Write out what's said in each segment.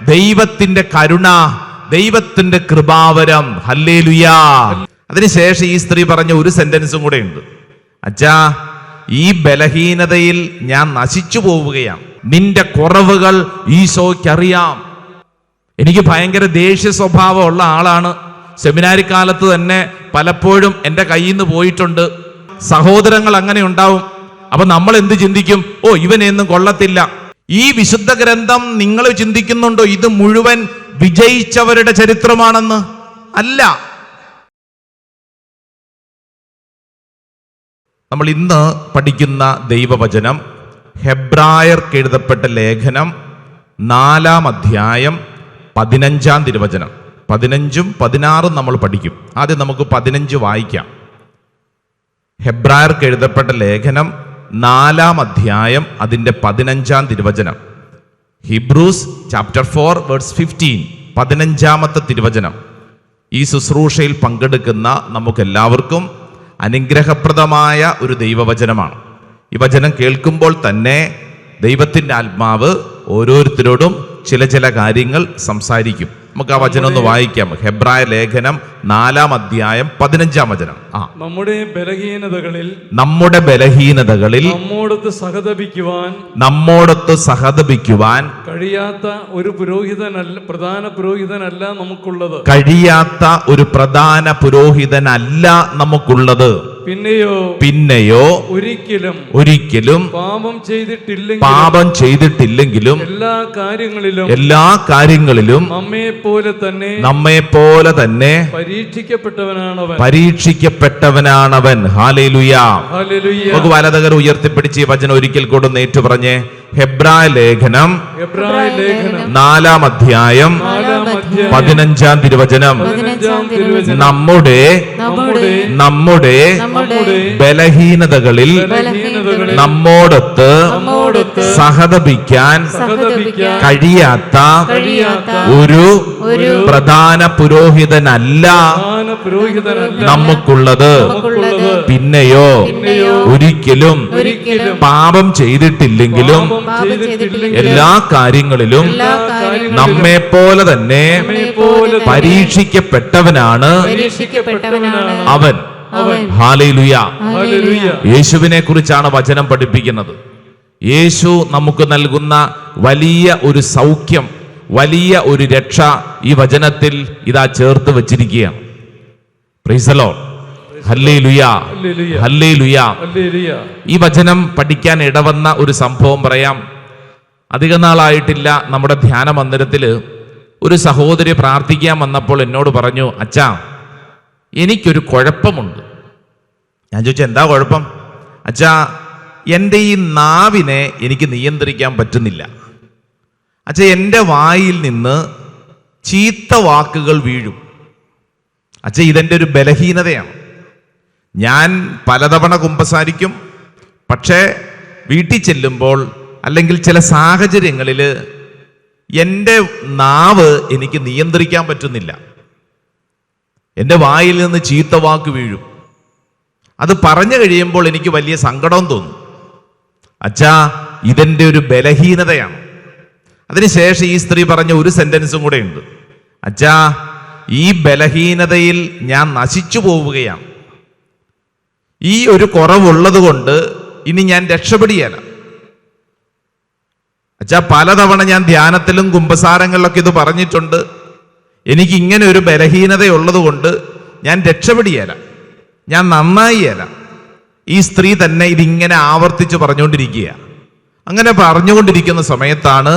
ദൈവത്തിന്റെ കരുണ, ദൈവത്തിന്റെ കൃപാവരം. ഹല്ലേലൂയാ. അതിനുശേഷം ഈ സ്ത്രീ പറഞ്ഞ ഒരു സെന്റൻസും കൂടെ ഉണ്ട്. അച്ഛാ, ഈ ബലഹീനതയിൽ ഞാൻ നശിച്ചു പോവുകയാണ്. നിന്റെ കുറവുകൾ ഈശോയ്ക്കറിയാം. എനിക്ക് ഭയങ്കര ദേഷ്യ സ്വഭാവമുള്ള ആളാണ്. സെമിനാരി കാലത്ത് തന്നെ പലപ്പോഴും എൻ്റെ കയ്യിൽ നിന്ന് പോയിട്ടുണ്ട്. സഹോദരങ്ങൾ അങ്ങനെ ഉണ്ടാവും. അപ്പൊ നമ്മൾ എന്ത് ചിന്തിക്കും? ഓ, ഇവനെയൊന്നും കൊള്ളത്തില്ല. ഈ വിശുദ്ധ ഗ്രന്ഥം നിങ്ങൾ ചിന്തിക്കുന്നുണ്ടോ ഇത് മുഴുവൻ വിജയിച്ചവരുടെ ചരിത്രമാണെന്ന്? അല്ല. നമ്മൾ ഇന്ന് പഠിക്കുന്ന ദൈവവചനം ഹെബ്രായർക്ക് എഴുതപ്പെട്ട ലേഖനം 4-ാം അധ്യായം 15-ാം തിരുവചനം. 15ഉം 16ഉം നമ്മൾ പഠിക്കും. ആദ്യം നമുക്ക് 15 വായിക്കാം. ഹെബ്രായർക്ക് എഴുതപ്പെട്ട ലേഖനം 4-ാം അധ്യായം അതിൻ്റെ 15-ാം തിരുവചനം. ഹിബ്രൂസ് ചാപ്റ്റർ 4 വേഴ്സ് 15, 15-ാമത്തെ തിരുവചനം. ഈ ശുശ്രൂഷയിൽ പങ്കെടുക്കുന്ന നമുക്കെല്ലാവർക്കും അനുഗ്രഹപ്രദമായ ഒരു ദൈവവചനമാണ്. ഈ വചനം കേൾക്കുമ്പോൾ തന്നെ ദൈവത്തിൻ്റെ ആത്മാവ് ഓരോരുത്തരോടും ചില കാര്യങ്ങൾ സംസാരിക്കും. നമുക്ക് ആ വചനം ഒന്ന് വായിക്കാം. ഹെബ്രായ ലേഖനം 4-ാം അധ്യായം 15-ാം വചനം. നമ്മുടെ ബലഹീനതകളിൽ നമ്മോടൊത്ത് സഹതപിക്കുവാൻ കഴിയാത്ത ഒരു പ്രധാന പുരോഹിതനല്ല നമുക്കുള്ളത്. പിന്നെയോ ഒരിക്കലും പാപം ചെയ്തിട്ടില്ലെങ്കിലും എല്ലാ കാര്യങ്ങളിലും നമ്മെ പോലെ തന്നെ പരീക്ഷിക്കപ്പെട്ടവനാണവൻ. ഹല്ലേലൂയാ. നമുക്ക് വലതുകരം ഉയർത്തിപ്പിടിച്ച് ഈ വചനം ഒരിക്കൽ കൂടെ ഏറ്റു പറഞ്ഞേ. ഹെബ്രായ ലേഖനം 4-ാം അധ്യായം 15-ാം തിരുവചനം. നമ്മുടെ ബലഹീനതകളിൽ നമ്മോടൊത്ത് സഹതപിക്കാൻ കഴിയാത്ത ഒരു പ്രധാന പുരോഹിതനല്ല നമുക്കുള്ളത്. പിന്നെയോ ഒരിക്കലും പാപം ചെയ്തിട്ടില്ലെങ്കിലും എല്ലാ കാര്യങ്ങളിലും നമ്മെ പോലെ തന്നെ പരീക്ഷിക്കപ്പെട്ടവനാണ് അവൻ. ഹല്ലേലൂയാ. യേശുവിനെ കുറിച്ചാണ് വചനം പഠിപ്പിക്കുന്നത്. യേശു നമുക്ക് നൽകുന്ന വലിയ ഒരു സൗഖ്യം, വലിയ ഒരു രക്ഷ ഈ വചനത്തിൽ ഇതാ ചേർത്ത് വച്ചിരിക്കുകയാണ്. Praise the lord. Hallelujah, hallelujah. ഈ വചനം പഠിക്കാൻ ഇടവന്ന ഒരു സംഭവം പറയാം. അധിക നാളായിട്ടില്ല, നമ്മുടെ ധ്യാന മന്ദിരത്തിൽ ഒരു സഹോദരി പ്രാർത്ഥിക്കാൻ വന്നപ്പോൾ എന്നോട് പറഞ്ഞു, അച്ഛാ, എനിക്കൊരു കുഴപ്പമുണ്ട്. ഞാൻ ചോദിച്ചു, എന്താ കുഴപ്പം? അച്ഛാ, എൻ്റെ ഈ നാവിനെ എനിക്ക് നിയന്ത്രിക്കാൻ പറ്റുന്നില്ല. അച്ഛാ, എൻ്റെ വായിൽ നിന്ന് ചീത്ത വാക്കുകൾ വീഴും. അച്ഛാ, ഇതെൻ്റെ ഒരു ബലഹീനതയാണ്. ഞാൻ പലതവണ കുമ്പസാരിക്കും, പക്ഷേ വീട്ടിൽ ചെല്ലുമ്പോൾ അല്ലെങ്കിൽ ചില സാഹചര്യങ്ങളിൽ എൻ്റെ നാവ് എനിക്ക് നിയന്ത്രിക്കാൻ പറ്റുന്നില്ല. എൻ്റെ വായിൽ നിന്ന് ചീത്ത വാക്ക് വീഴും. അത് പറഞ്ഞു കഴിയുമ്പോൾ എനിക്ക് വലിയ സങ്കടം തോന്നും. അച്ഛാ, ഇതെൻ്റെ ഒരു ബലഹീനതയാണ്. അതിനുശേഷം ഈ സ്ത്രീ പറഞ്ഞ ഒരു സെന്റൻസും കൂടെ ഉണ്ട്. അച്ഛാ, ഈ ബലഹീനതയിൽ ഞാൻ നശിച്ചു പോവുകയാണ്. ഈ ഒരു കുറവുള്ളത് കൊണ്ട് ഇനി ഞാൻ രക്ഷപ്പെടുകയല്ല. അച്ഛാ, പലതവണ ഞാൻ ധ്യാനത്തിലും കുമ്പസാരങ്ങളിലൊക്കെ ഇത് പറഞ്ഞിട്ടുണ്ട്. എനിക്ക് ഇങ്ങനെ ഒരു ബലഹീനതയുള്ളത് കൊണ്ട് ഞാൻ രക്ഷപ്പെടുകയല്ല, ഞാൻ നന്നായില്ല. ഈ സ്ത്രീ തന്നെ ഇതിങ്ങനെ ആവർത്തിച്ച് പറഞ്ഞുകൊണ്ടിരിക്കുക. അങ്ങനെ പറഞ്ഞുകൊണ്ടിരിക്കുന്ന സമയത്താണ്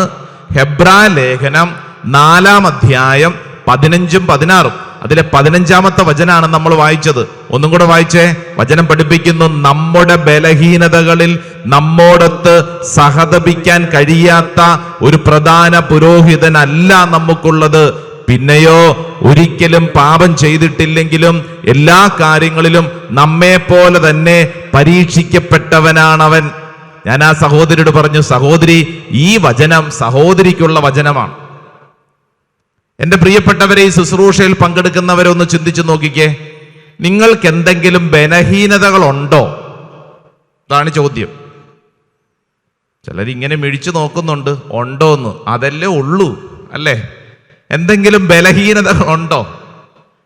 ഹെബ്രായ ലേഖനം 4-ാം അധ്യായം 15ഉം 16ഉം അതിലെ 15-ാമത്തെ വചനാണ് നമ്മൾ വായിച്ചത്. ഒന്നും കൂടെ വായിച്ചേ. വചനം പഠിപ്പിക്കുന്നു, നമ്മുടെ ബലഹീനതകളിൽ നമ്മോടൊത്ത് സഹതപിക്കാൻ കഴിയാത്ത ഒരു പ്രധാന പുരോഹിതനല്ല നമുക്കുള്ളത്. പിന്നെയോ ഒരിക്കലും പാപം ചെയ്തിട്ടില്ലെങ്കിലും എല്ലാ കാര്യങ്ങളിലും നമ്മെ പോലെ തന്നെ പരീക്ഷിക്കപ്പെട്ടവനാണവൻ. ഞാൻ ആ സഹോദരിയോട് പറഞ്ഞു, സഹോദരി, ഈ വചനം സഹോദരിക്കുള്ള വചനമാണ്. എൻ്റെ പ്രിയപ്പെട്ടവരെ, ഈ ശുശ്രൂഷയിൽ പങ്കെടുക്കുന്നവരെ ഒന്ന് ചിന്തിച്ചു നോക്കിക്കേ. നിങ്ങൾക്ക് എന്തെങ്കിലും ബലഹീനതകളുണ്ടോ? അതാണ് ചോദ്യം. ചിലരിങ്ങനെ മിഴിച്ചു നോക്കുന്നുണ്ട്, ഉണ്ടോന്ന്. അതല്ലേ ഉള്ളൂ, അല്ലേ? എന്തെങ്കിലും ബലഹീനതകളുണ്ടോ?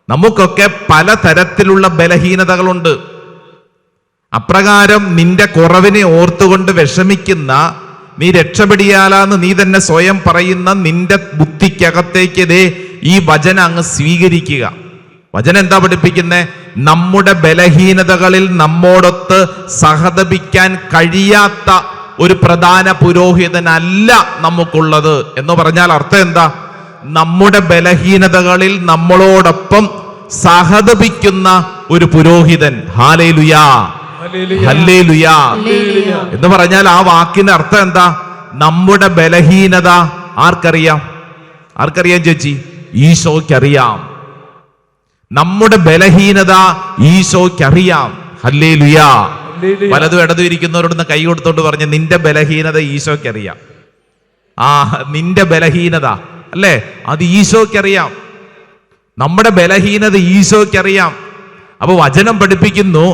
നമുക്കൊക്കെ പലതരത്തിലുള്ള ബലഹീനതകളുണ്ട്. അപ്രകാരം നിന്റെ കുറവിനെ ഓർത്തുകൊണ്ട് വിഷമിക്കുന്ന, നീ രക്ഷപ്പെടിയാലാന്ന് നീ തന്നെ സ്വയം പറയുന്ന നിന്റെ ബുദ്ധിക്കകത്തേക്ക് ഈ വചനം അങ്ങ് സ്വീകരിക്കുക. വചനം എന്താ പഠിപ്പിക്കുന്നത്? നമ്മുടെ ബലഹീനതകളിൽ നമ്മോടൊത്ത് സഹതപിക്കാൻ കഴിയാത്ത ഒരു പ്രധാന പുരോഹിതനല്ല നമുക്കുള്ളത് എന്ന് പറഞ്ഞാൽ അർത്ഥം എന്താ? നമ്മുടെ ബലഹീനതകളിൽ നമ്മളോടൊപ്പം സഹതപിക്കുന്ന ഒരു പുരോഹിതൻ. ഹല്ലേലൂയാ, ഹല്ലേലൂയാ എന്ന് പറഞ്ഞാൽ ആ വാക്കിന്റെ അർത്ഥം എന്താ? നമ്മുടെ ബലഹീനത ആർക്കറിയാം? ആർക്കറിയാം ചേച്ചി? ഈശോയ്ക്കറിയാം. നമ്മുടെ ബലഹീനത ഈശോയ്ക്കറിയാം. ഹല്ലേലൂയാ. വലതും ഇടതും ഇരിക്കുന്നവരോടൊന്ന് കൈ കൊടുത്തോണ്ട് പറഞ്ഞ്, നിന്റെ ബലഹീനത ഈശോയ്ക്കറിയാം. നിന്റെ ബലഹീനത അല്ലേ, അത് ഈശോയ്ക്കറിയാം. നമ്മുടെ ബലഹീനത ഈശോയ്ക്കറിയാം. അപ്പൊ വചനം പഠിപ്പിക്കുന്നു,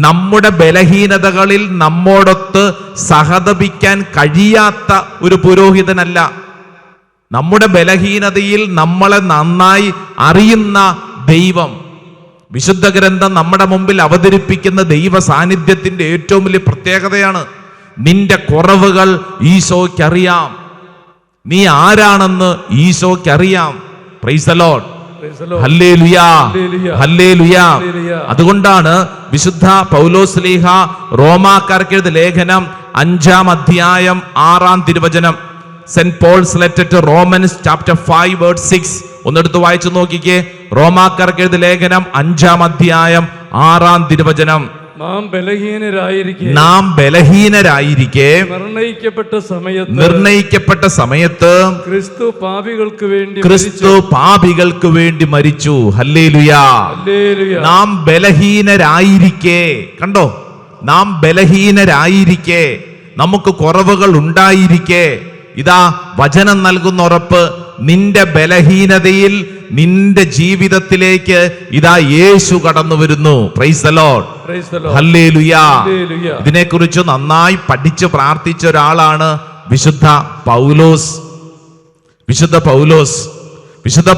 നമ്മുടെ ബലഹീനതകളിൽ നമ്മോടൊത്ത് സഹതപിക്കാൻ കഴിയാത്ത ഒരു പുരോഹിതനല്ല. നമ്മുടെ ബലഹീനതയിൽ നമ്മളെ നന്നായി അറിയുന്ന ദൈവം. വിശുദ്ധ ഗ്രന്ഥം നമ്മുടെ മുമ്പിൽ അവതരിപ്പിക്കുന്ന ദൈവ സാന്നിധ്യത്തിന്റെ ഏറ്റവും വലിയ പ്രത്യേകതയാണ്, നിന്റെ കുറവുകൾ ഈശോയ്ക്കറിയാം. നീ ആരാണെന്ന് ഈശോയ്ക്കറിയാം. Praise the lord. Hallelujah, hallelujah. അതുകൊണ്ടാണ് വിശുദ്ധ പൗലോസ് ശ്ലീഹ റോമാക്കാർക്ക് എഴുതിയ ലേഖനം 5-ാം അധ്യായം 6-ാം തിരുവചനം, saint Paul's letter to Romans chapter 5 verse 6 ഒന്നെടുത്ത് വായിച്ചു നോക്കിക്കേ. റോമാക്കാർക്ക് എഴുതിയ ലേഖനം 5-ാം അധ്യായം 6-ാം തിരുവചനം, നാം ബലഹീനരായിരിക്കെ നിർണയിക്കപ്പെട്ട സമയത്ത് ക്രിസ്തു പാപികൾക്ക് വേണ്ടി മരിച്ചു. ഹല്ലേലൂയാ. നാം ബലഹീനരായിരിക്കെ, കണ്ടോ, നാം ബലഹീനരായിരിക്കെ, നമുക്ക് കുറവുകൾ ഉണ്ടായിരിക്കെ, ഇതാ വചനം നൽകുന്ന ഉറപ്പ്, നിന്റെ ബലഹീനതയിൽ നിന്റെ ജീവിതത്തിലേക്ക് ഇതാ യേശു കടന്നു വരുന്നു. പ്രൈസ് ദി ലോർഡ്, ഹല്ലേലൂയാ. ഇതിനെക്കുറിച്ച് നന്നായി പഠിച്ച് പ്രാർത്ഥിച്ച ഒരാളാണ് വിശുദ്ധ പൗലോസ്. വിശുദ്ധ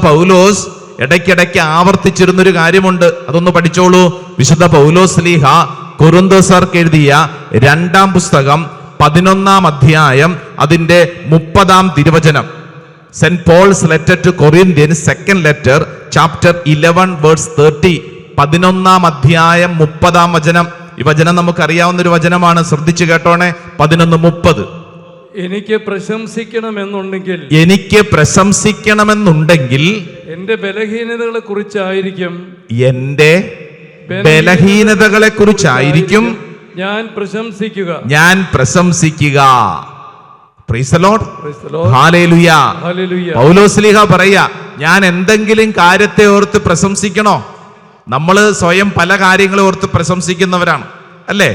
പൗലോസ് ഇടയ്ക്കിടയ്ക്ക് ആവർത്തിച്ചിരുന്നൊരു കാര്യമുണ്ട്, അതൊന്ന് പഠിച്ചോളൂ. വിശുദ്ധ പൗലോസ് ശ്ലീഹ കൊരിന്ത്യർക്ക് എഴുതിയ 2-ാം പുസ്തകം 11-ാം അധ്യായം അതിന്റെ 30-ാം തിരുവചനം, saint Paul's letter to Corinthians second letter chapter 11 verse 30, 11-ാം അധ്യായം 30-ാം വചനം. ഈ വചനം നമുക്കറിയാവുന്ന ഒരു വചനമാണ്, ശ്രദ്ധിച്ചു കേട്ടോണേ. 11:30, എനിക്ക് പ്രശംസിക്കണമെന്നുണ്ടെങ്കിൽ എന്റെ ബലഹീനതകളെ കുറിച്ചായിരിക്കും ഞാൻ പ്രശംസിക്കുക. Praise the lord, hallelujah. പൗലോസ് ശ്ലീഹ പറയാ, ഞാൻ എന്തെങ്കിലും കാര്യത്തെ ഓർത്ത് പ്രശംസിക്കണോ? നമ്മൾ സ്വയം പല കാര്യങ്ങളെ ഓർത്ത് പ്രശംസിക്കുന്നവരാണ് അല്ലേ?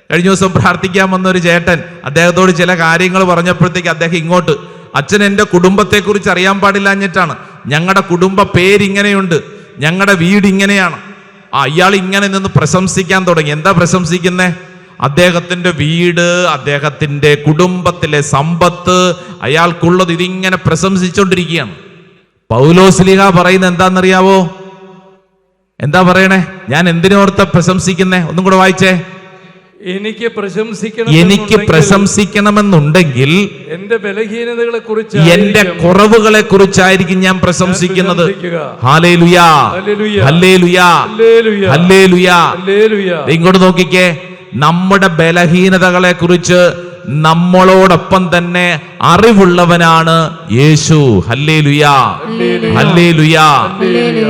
കഴിഞ്ഞ ദിവസം പ്രാർത്ഥിക്കാൻ വന്ന ഒരു ചേട്ടൻ അദ്ദേഹത്തോട് ചില കാര്യങ്ങൾ പറഞ്ഞപ്പോഴത്തേക്ക് അദ്ദേഹം ഇങ്ങോട്ട്, അച്ഛൻ എൻ്റെ കുടുംബത്തെക്കുറിച്ച് അറിയാൻ പാടില്ലാഞ്ഞിട്ടാണ്, ഞങ്ങളുടെ കുടുംബ പേരിങ്ങനെയുണ്ട്, ഞങ്ങളുടെ വീട് ഇങ്ങനെയാണ്. ഇയാൾ ഇങ്ങനെ നിന്ന് പ്രശംസിക്കാൻ തുടങ്ങി. എന്താ പ്രശംസിക്കുന്നേ? അദ്ദേഹത്തിന്റെ വീട്, അദ്ദേഹത്തിന്റെ കുടുംബത്തിലെ സമ്പത്ത്, അയാൾക്കുള്ളത്, ഇതിങ്ങനെ പ്രശംസിച്ചുകൊണ്ടിരിക്കുകയാണ്. പൗലോസ് ശ്ലീഹ പറയുന്നത് എന്താണെന്നറിയാവോ? എന്താ പറയണേ? ഞാൻ എന്തിനോർത്ത പ്രശംസിക്കുന്നേ? ഒന്നും കൂടെ വായിച്ചേ. എനിക്ക് പ്രശംസിക്കണമെന്നുണ്ടെങ്കിൽ എന്റെ കുറവുകളെ കുറിച്ചായിരിക്കും ഞാൻ പ്രശംസിക്കുന്നത്. ഹല്ലേലൂയാ, ഹല്ലേലൂയാ, ഹല്ലേലൂയാ. ഇങ്ങോട്ട് നോക്കിക്കേ, നമ്മുടെ ബലഹീനതകളെ കുറിച്ച് നമ്മളോടൊപ്പം തന്നെ അറിവുള്ളവനാണ് യേശു. ഹല്ലേലൂയാ, ഹല്ലേലൂയാ.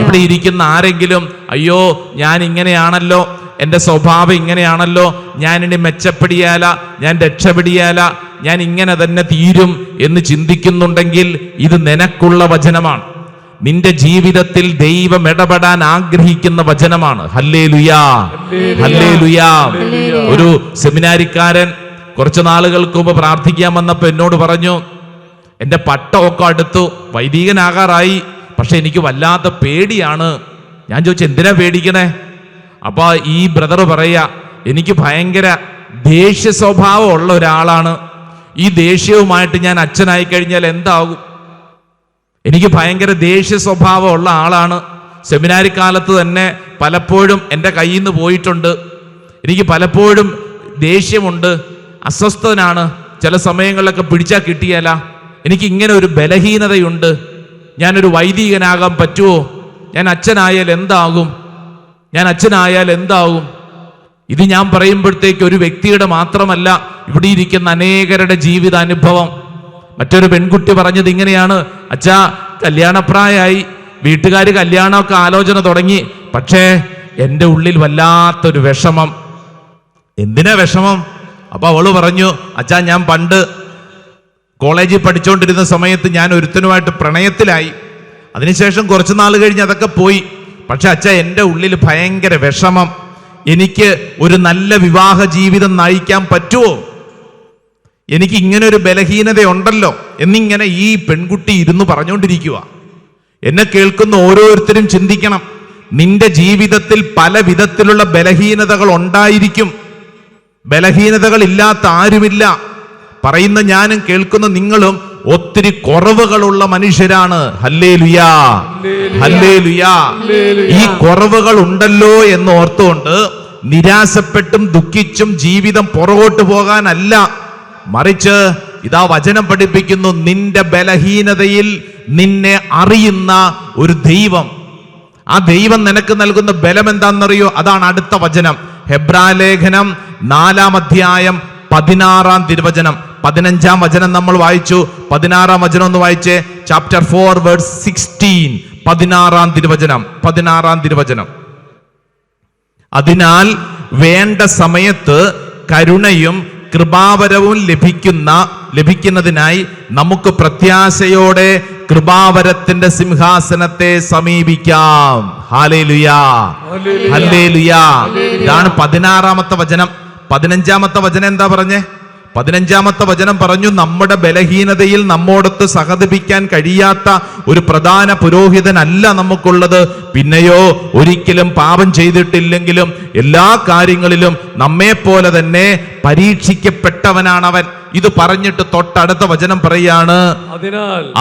ഇവിടെ ഇരിക്കുന്ന ആരെങ്കിലും അയ്യോ ഞാൻ ഇങ്ങനെയാണല്ലോ, എൻ്റെ സ്വഭാവം ഇങ്ങനെയാണല്ലോ, ഞാനിനി മെച്ചപ്പെടിയാല, ഞാൻ രക്ഷപ്പെടിയാല, ഞാൻ ഇങ്ങനെ തന്നെ തീരും എന്ന് ചിന്തിക്കുന്നുണ്ടെങ്കിൽ ഇത് നിനക്കുള്ള വചനമാണ്. നിന്റെ ജീവിതത്തിൽ ദൈവം ഇടപെടാൻ ആഗ്രഹിക്കുന്ന വചനമാണ്. ഹല്ലേലൂയാ, ഹല്ലേലൂയാ. ഒരു സെമിനാരിക്കാരൻ കുറച്ച് നാളുകൾക്ക് മുമ്പ് പ്രാർത്ഥിക്കാൻ വന്നപ്പോൾ എന്നോട് പറഞ്ഞു, എൻ്റെ പട്ടമൊക്കെ അടുത്തു, വൈദികനാകാറായി, പക്ഷെ എനിക്ക് വല്ലാത്ത പേടിയാണ്. ഞാൻ ചോദിച്ചു, എന്തിനാ പേടിക്കണേ? അപ്പൊ ഈ ബ്രദർ പറയാ, എനിക്ക് ഭയങ്കര ദേഷ്യ സ്വഭാവം ഉള്ള ഒരാളാണ്. ഈ ദേഷ്യവുമായിട്ട് ഞാൻ അച്ഛനായി കഴിഞ്ഞാൽ എന്താകും? എനിക്ക് ഭയങ്കര ദേഷ്യ സ്വഭാവമുള്ള ആളാണ്. സെമിനാരി കാലത്ത് തന്നെ പലപ്പോഴും എൻ്റെ കയ്യിൽ നിന്ന് പോയിട്ടുണ്ട്. എനിക്ക് പലപ്പോഴും ദേഷ്യമുണ്ട്, അസ്വസ്ഥനാണ്, ചില സമയങ്ങളിലൊക്കെ പിടിച്ചാൽ കിട്ടിയല്ല. എനിക്ക് ഇങ്ങനെ ഒരു ബലഹീനതയുണ്ട്. ഞാനൊരു വൈദികനാകാൻ പറ്റുമോ? ഞാൻ അച്ഛനായാൽ എന്താകും? ഇത് ഞാൻ പറയുമ്പോഴത്തേക്ക് ഒരു വ്യക്തിയുടെ മാത്രമല്ല, ഇവിടെ ഇരിക്കുന്ന അനേകരുടെ ജീവിതാനുഭവം. മറ്റൊരു പെൺകുട്ടി പറഞ്ഞത് ഇങ്ങനെയാണ്: അച്ഛാ, കല്യാണപ്രായമായി, വീട്ടുകാർ കല്യാണമൊക്കെ ആലോചന തുടങ്ങി, പക്ഷേ എൻ്റെ ഉള്ളിൽ വല്ലാത്തൊരു വിഷമം. എന്തിനാ വിഷമം? അപ്പൊ അവള് പറഞ്ഞു, അച്ഛാ, ഞാൻ പണ്ട് കോളേജിൽ പഠിച്ചുകൊണ്ടിരുന്ന സമയത്ത് ഞാൻ ഒരുത്തനുമായിട്ട് പ്രണയത്തിലായി. അതിനുശേഷം കുറച്ചു നാൾ കഴിഞ്ഞ് അതൊക്കെ പോയി. പക്ഷെ അച്ഛാ, എൻ്റെ ഉള്ളിൽ ഭയങ്കര വിഷമം. എനിക്ക് ഒരു നല്ല വിവാഹ ജീവിതം നയിക്കാൻ പറ്റുമോ? എനിക്ക് ഇങ്ങനെ ഒരു ബലഹീനതയുണ്ടല്ലോ എന്നിങ്ങനെ ഈ പെൺകുട്ടി ഇരുന്ന് പറഞ്ഞുകൊണ്ടിരിക്കുക. എന്നെ കേൾക്കുന്ന ഓരോരുത്തരും ചിന്തിക്കണം, നിന്റെ ജീവിതത്തിൽ പല വിധത്തിലുള്ള ബലഹീനതകൾ ഉണ്ടായിരിക്കും. ബലഹീനതകൾ ഇല്ലാത്ത ആരുമില്ല. പറയുന്ന ഞാനും കേൾക്കുന്ന നിങ്ങളും ഒത്തിരി കുറവുകളുള്ള മനുഷ്യരാണ്. ഹല്ലേലൂയാ, ഹല്ലേലൂയാ. ഈ കുറവുകൾ ഉണ്ടല്ലോ എന്ന് ഓർത്തുകൊണ്ട് നിരാശപ്പെട്ടും ദുഃഖിച്ചും ജീവിതം പുറകോട്ട് പോകാനല്ല, മറിച്ച് ഇതാ വചനം പഠിപ്പിക്കുന്നു, നിന്റെ ബലഹീനതയിൽ നിന്നെ അറിയുന്ന ഒരു ദൈവം. ആ ദൈവം നിനക്ക് നൽകുന്ന ബലം എന്താണെന്നറിയോ? അതാണ് അടുത്ത വചനം. ഹെബ്രാലേഖനം 4-ാം അധ്യായം 16-ാം തിരുവചനം. 15-ാം വചനം നമ്മൾ വായിച്ചു. 16-ാം വചനം ഒന്ന് വായിച്ചേ. Chapter 4 verse 16. 16-ാം തിരുവചനം. അതിനാൽ വേണ്ട സമയത്ത് കരുണയും കൃപാവരവും ലഭിക്കുന്നതിനായി നമുക്ക് പ്രത്യാശയോടെ കൃപാവരത്തിന്റെ സിംഹാസനത്തെ സമീപിക്കാം. ഹല്ലേലൂയാ, ഹല്ലേലൂയാ. ഇതാണ് 16-ാമത്തെ വചനം. 15-ാമത്തെ വചനം എന്താ പറഞ്ഞേ? 15-ാമത്തെ വചനം പറഞ്ഞു, നമ്മുടെ ബലഹീനതയിൽ നമ്മോടൊത്ത് സഹതപിക്കാൻ കഴിയാത്ത ഒരു പ്രധാന പുരോഹിതനല്ല നമുക്കുള്ളത്. പിന്നെയോ ഒരിക്കലും പാപം ചെയ്തിട്ടില്ലെങ്കിലും എല്ലാ കാര്യങ്ങളിലും നമ്മെ പോലെ തന്നെ പരീക്ഷിക്കപ്പെട്ടവനാണവൻ. ഇത് പറഞ്ഞിട്ട് തൊട്ടടുത്ത വചനം പറയാണ്,